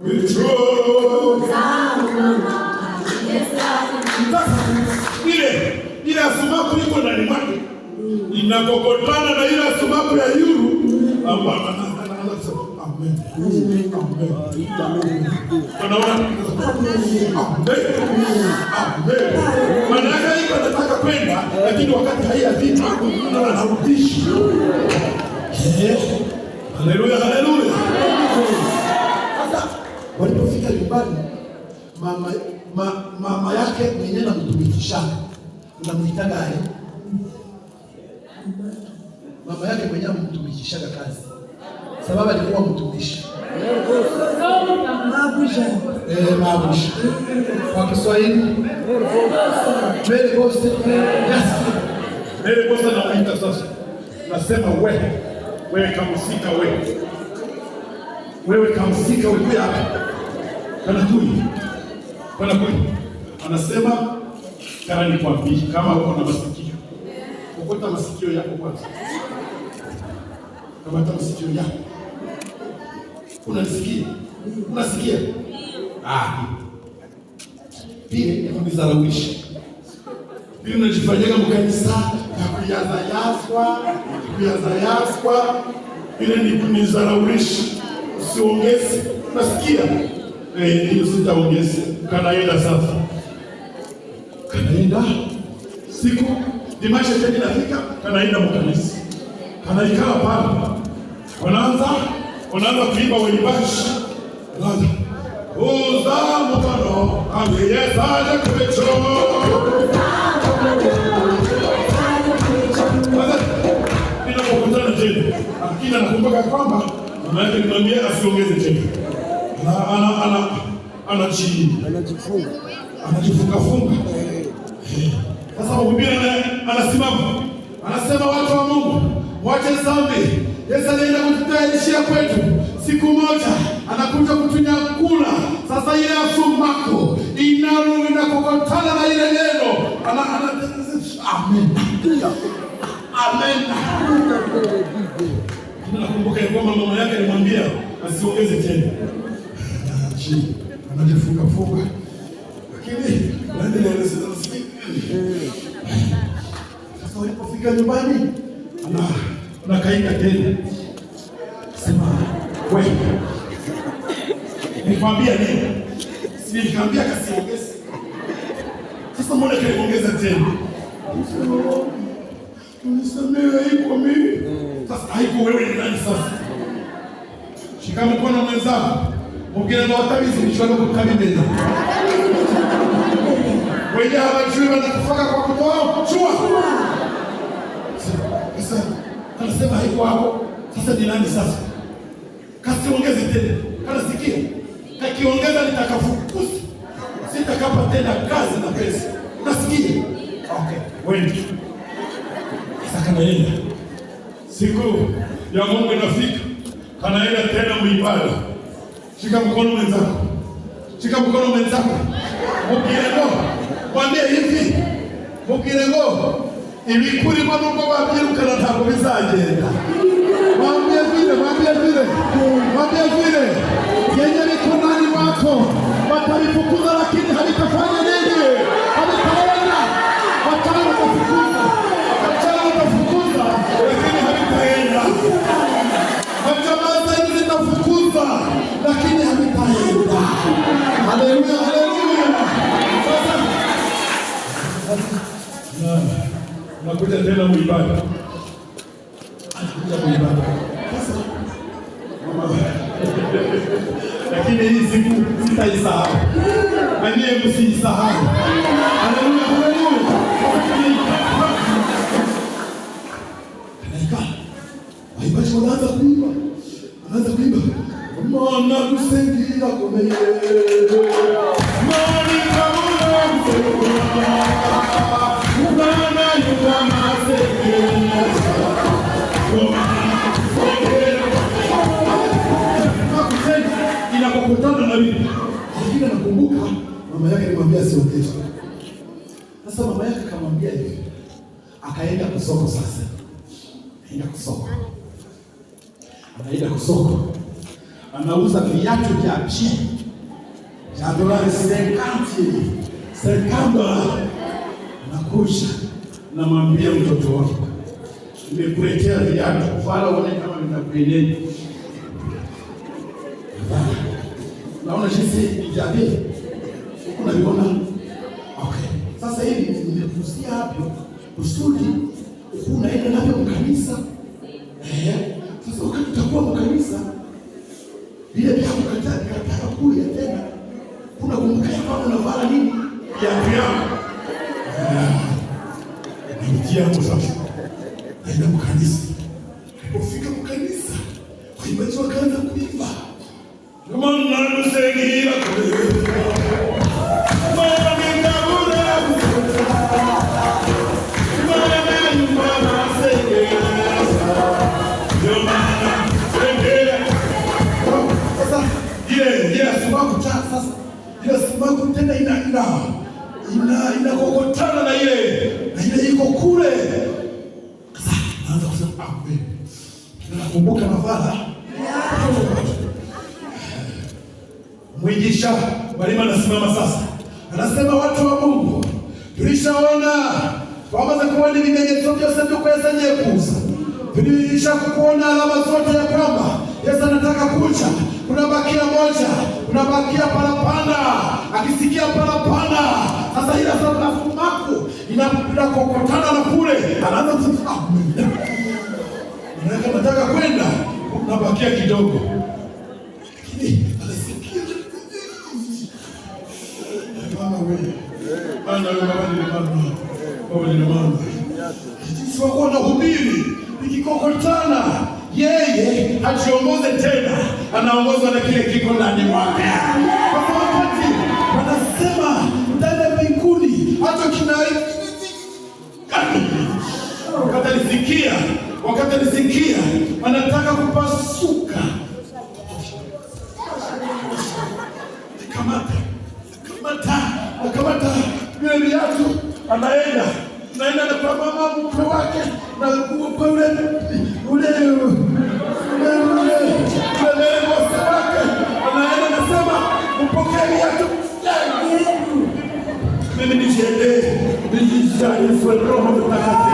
Ile sumaku iko ndani mwake inakokotana na ile sumaku ya yuru ambapo anaanza kusema amen. Wanaona amen. Maana iko anataka kwenda lakini wakati haiyafika anarudisha. Haleluya, haleluya. Sasa walipofika nyumbani mama yake mwenyewe anamtumikisha. Unamuitaga aje? Mama yake mwenyewe anamtumikisha kazi. Sababu alikuwa mtumishi. Mabusha. Kwa Kiswahili. Mbele boss. Yes. Mbele boss anamuita sasa. Nasema wewe kamsika wewe. Wewe kamsika wewe kuja hapa. Kana kuja. Anasema kana nikwambie kama uko na masikio. Ukota masikio yako kwanza. Kama hata masikio yako. Unasikia? Unasikia? Pili ni kudharaulisha. Pili unajifanyaga mkanisa ya kuyazayaswa. Ile ni kunidharaulisha. Usiongeze. Unasikia? Hiyo sitaongeze. Kanaenda sasa. Kanaenda siku dimasha tena inafika, kanaenda mkanisa. Kanaikaa pale. Wanaanza kuimba walibashi. Wanaanza Uza mukano ameyesaje kubecho. Ninapokutana tena, akina nakumbuka kwamba mama yake nimwambia asiongeze tena. Anajifunga. Sasa mhubiri anasimama. Anasema watu wa Mungu, mwache dhambi. Yesu alienda kututayarishia kwetu. Siku moja anakuja kutunyakula. Sasa ile afumako inakokotana na ile neno. Amen. Nakumbuka kwamba mama yake alimwambia asiongeze tena. Anajifunga. Lakini naendelea na sasa walipofika nyumbani anakaika tena. Sema wewe. Nikwambia nini? Si nikwambia kasiongeze. Sasa mbona kaongeza tena? Unisamehe haiko mimi. Sasa haiko wewe ni nani sasa? Shika mkono mwenzako. Mungine na watabizi nishona kukabidena. Wewe hawajui wanakufaka kwa kutoa chua. Sasa anasema haiko hapo. Sasa ni nani sasa? Kasiongeze tena. Kana sikia. Kakiongeza nitakafukuza. Sitakapa tena kazi na pesa. Unasikia? Okay. Wewe. Sasa kanaenda. Siku ya Mungu inafika. Kanaenda tena muibada. Shika mkono mwenzako. Mukirego. Mwambie hivi. Mukirego. Ibikuri kwa Mungu wabyiruka na ntabwo bizagenda. Mwambie vile. Yenye mikononi mwako watalifukuza lakini halitafanya nini? Halitaenda. Watafukuza lakini halitaenda. Wajamaa zaidi zitafukuza lakini halitaenda. Haleluya. Nakuja tena muibada. Sasa lakini hii siku sitaisahau. Mwenyewe msisahau. Haleluya. Waibaji wanaanza kuimba. Mwana kusengira komeye. Mwana kamuna kusengira. Mwana yuka masengira. Inapokutana na mimi. Lakini nakumbuka mama yake alimwambia siongeze. Sasa mama yake akamwambia hivi. Akaenda kusoko sasa. Anaenda kusoko. anauza viatu vya chini ya dolari 50 dola. Nakuja namwambia mtoto wako, nimekuletea viatu, fala uone kama vinakuendea. Naona jinsi nijabe. Unaviona? Okay. Sasa hivi nimekusia hapo kusudi unaenda navyo mkanisa. Sasa wakati utakuwa mkanisa bila pia ukataka kuja tena. Unakumbuka kama unavaa nini? Viatu yako. Nitia hapo sasa. Naenda mkanisa. Ufika mkanisa. Waimbaji wakaanza kuimba. Kama nanusengira kule. Simaku tena inakokotana na ile iko kule. Sasa naanza kusema nakumbuka navala. Mwigisha Mwalimu anasimama sasa. Anasema watu wa Mungu, tulishaona wamaze kuona vimenyetso byose byo kweza nyekuza. Tulisha kuona alama zote ya kwamba Yesu anataka kuja. Unabakia moja, unabakia parapanda. Akisikia parapanda, sasa ile sasa fumaku inakokotana na kule. Anaanza kusema nataka kwenda, unabakia kidogo. Lakini anasikia mama jinsi wako wanahubiri ikikokotana, yeye hajiongoze tena, anaongozwa na kile kiko ndani mwake. Kwa wakati wanasema ndani mbinguni hata wakati alisikia anataka kupasuka, kamata vile viatu, anaenda na kwa mama mke wake na kwa ule wake, anaenda nasema mpokee viatu. Mimi nijiende Yesu Roho Mtakatifu.